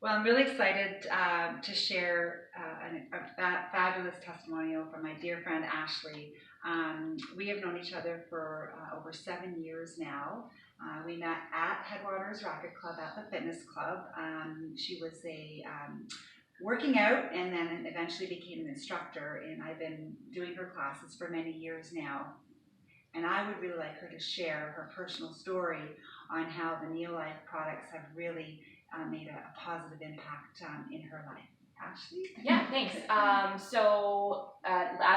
Well, I'm really excited to share a fabulous testimonial from my dear friend Ashley. We have known each other for over 7 years now. We met at Headwaters Racket Club at the fitness club. She was a working out and then eventually became an instructor, and I've been doing her classes for many years now. And I would really like her to share her personal story on how the Neolife products have really made a positive impact in her life. Ashley? Yeah, thanks. As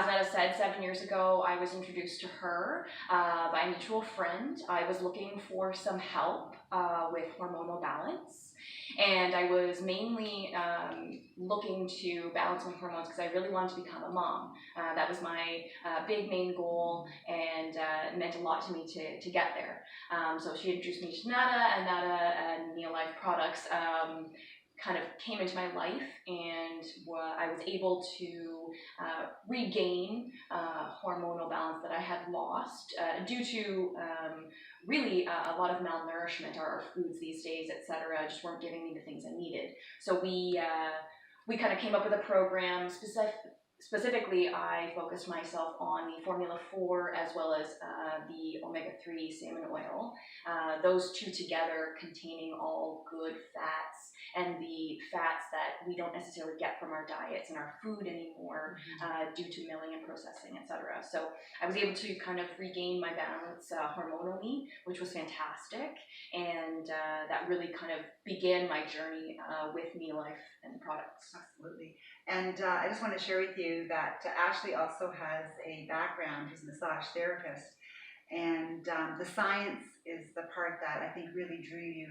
Netta said, 7 years ago, I was introduced to her by a mutual friend. I was looking for some help with hormonal balance. And I was mainly looking to balance my hormones because I really wanted to become a mom. That was my big main goal, and it meant a lot to me to get there. So she introduced me to Netta and Neolife products kind of came into my life, and I was able to regain hormonal balance that I had lost due to really a lot of malnourishment. Our foods these days, etc., just weren't giving me the things I needed. So we kind of came up with a program. Specifically, I focused myself on the Formula 4 as well as the omega-3 salmon oil. Those two together containing all good fats and the fats that we don't necessarily get from our diets and our food anymore due to milling and processing, etc. So I was able to kind of regain my balance hormonally, which was fantastic. And that really kind of began my journey with Neolife and products. Absolutely. And I just want to share with you that Ashley also has a background. She's a massage therapist. And the science is the part that I think really drew you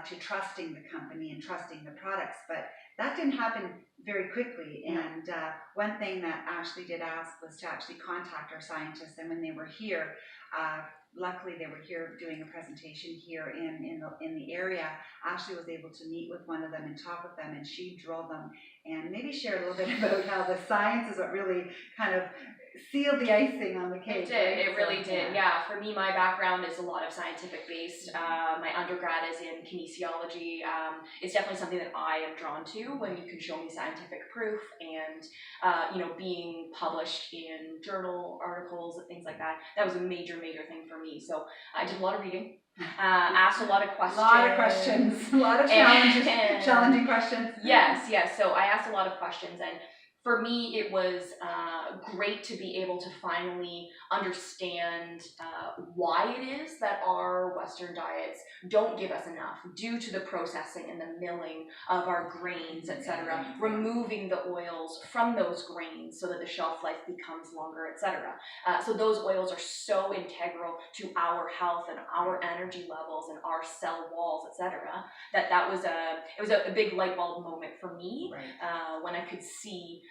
to trusting the company and trusting the products. But that didn't happen very quickly. And one thing that Ashley did ask was to actually contact our scientists. And when they were here, luckily they were here doing a presentation here in the area. Ashley was able to meet with one of them and talk with them, and she drilled them and maybe share a little bit about how the science is what really kind of sealed the icing on the cake. It did. It really did. Yeah. For me, my background is a lot of scientific based. My undergrad is in kinesiology. It's definitely something that I am drawn to when you can show me scientific proof and being published in journal articles and things like that. That was a major thing for me. So I did a lot of reading. Asked a lot of questions. A lot of challenging questions. Yes. So I asked a lot of questions, and for me, it was great to be able to finally understand why it is that our Western diets don't give us enough due to the processing and the milling of our grains, etc., removing the oils from those grains so that the shelf life becomes longer, etc. So those oils are so integral to our health and our energy levels and our cell walls, etc., that was a big light bulb moment for me when I could see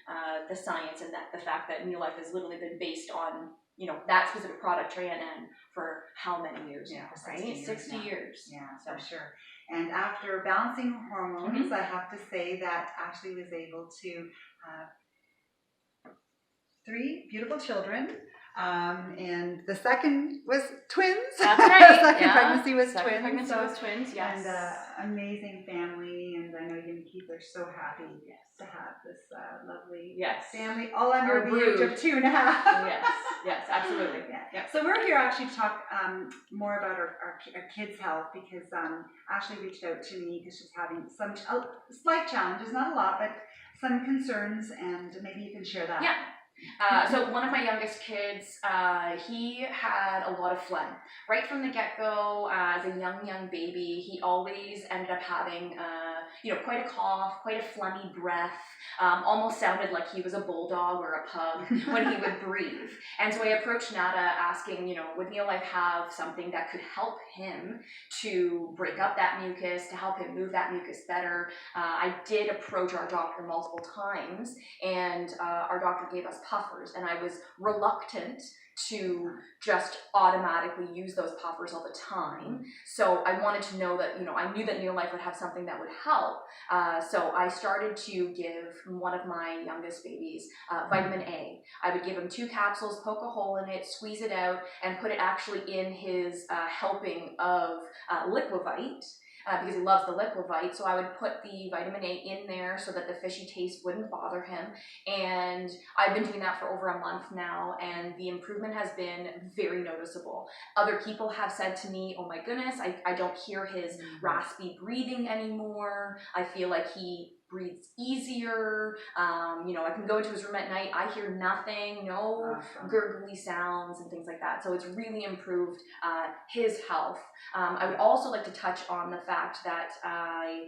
the science and that the fact that Neolife has literally been based on that specific product Trianon for how many years? Yeah, now, right? 60 years. Yeah, so. For sure. And after balancing hormones, I have to say that Ashley was able to have 3 beautiful children. And the second was twins. That's right. The second pregnancy was twins. Pregnancy was twins, yes. And amazing family. And I know you and Keith are so happy to have this lovely family, all under the age of 2.5. Yes, absolutely. Yeah. So we're here actually to talk more about our kids' health because Ashley reached out to me because she's having some slight challenges, not a lot, but some concerns, and maybe you can share that. Yeah. So one of my youngest kids, he had a lot of phlegm. Right from the get-go, as a young baby, he always ended up having, quite a cough, quite a phlegmy breath, almost sounded like he was a bulldog or a pug when he would breathe. And so I approached Nada asking, would Neolife have something that could help him to break up that mucus, to help him move that mucus better. I did approach our doctor multiple times, and our doctor gave us puffers, and I was reluctant to just automatically use those puffers all the time. So I wanted to know that, I knew that Neolife would have something that would help. So I started to give one of my youngest babies vitamin A. I would give him 2 capsules, poke a hole in it, squeeze it out, and put it actually in his helping of Liquivite. because he loves the Liquivite. So I would put the vitamin A in there so that the fishy taste wouldn't bother him. And I've been doing that for over a month now, and the improvement has been very noticeable. Other people have said to me, oh my goodness, I don't hear his raspy breathing anymore. I feel like he breathes easier. I can go into his room at night. I hear nothing, no gurgly sounds and things like that. So it's really improved his health. I would also like to touch on the fact that I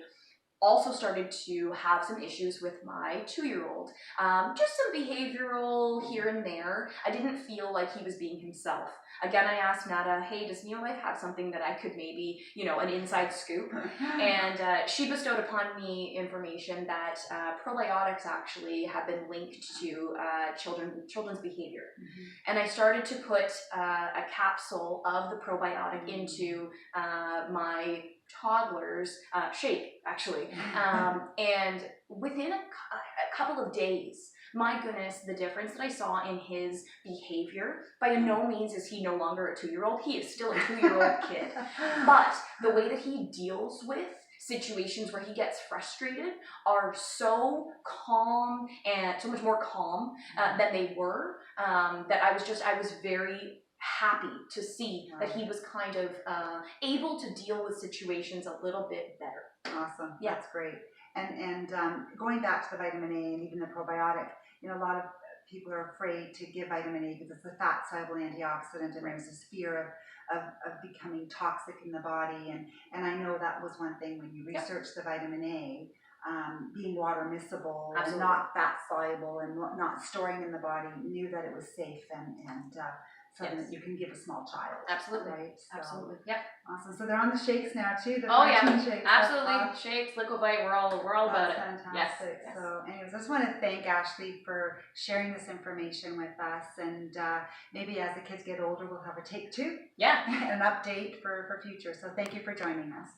also started to have some issues with my 2-year-old. Just some behavioral here and there. I didn't feel like he was being himself. Again, I asked Nada, hey, does Neolife have something that I could maybe, an inside scoop? And she bestowed upon me information that probiotics actually have been linked to children's behavior. And I started to put a capsule of the probiotic into my toddler's shake, actually. And within a couple of days, my goodness, the difference that I saw in his behavior, by no means is he no longer a 2-year-old. He is still a 2-year-old kid. But the way that he deals with situations where he gets frustrated are so calm and so much more calm than they were, that I was very happy to see that he was kind of able to deal with situations a little bit better. Awesome. Yeah. That's great. And going back to the vitamin A and even the probiotic, a lot of people are afraid to give vitamin A because it's a fat soluble antioxidant, and there's this fear of becoming toxic in the body. And I know that was one thing when you researched the vitamin A, being water miscible and not fat soluble and not storing in the body, knew that it was safe and so that you can give a small child. Absolutely. Right? So, absolutely. Yep. Awesome. So they're on the shakes now too. The shakes. Absolutely. Shakes, Liquivite, we're all about it. Fantastic. Yes. So anyways, I just want to thank Ashley for sharing this information with us, and maybe as the kids get older we'll have a take 2. Yeah. An update for future. So thank you for joining us.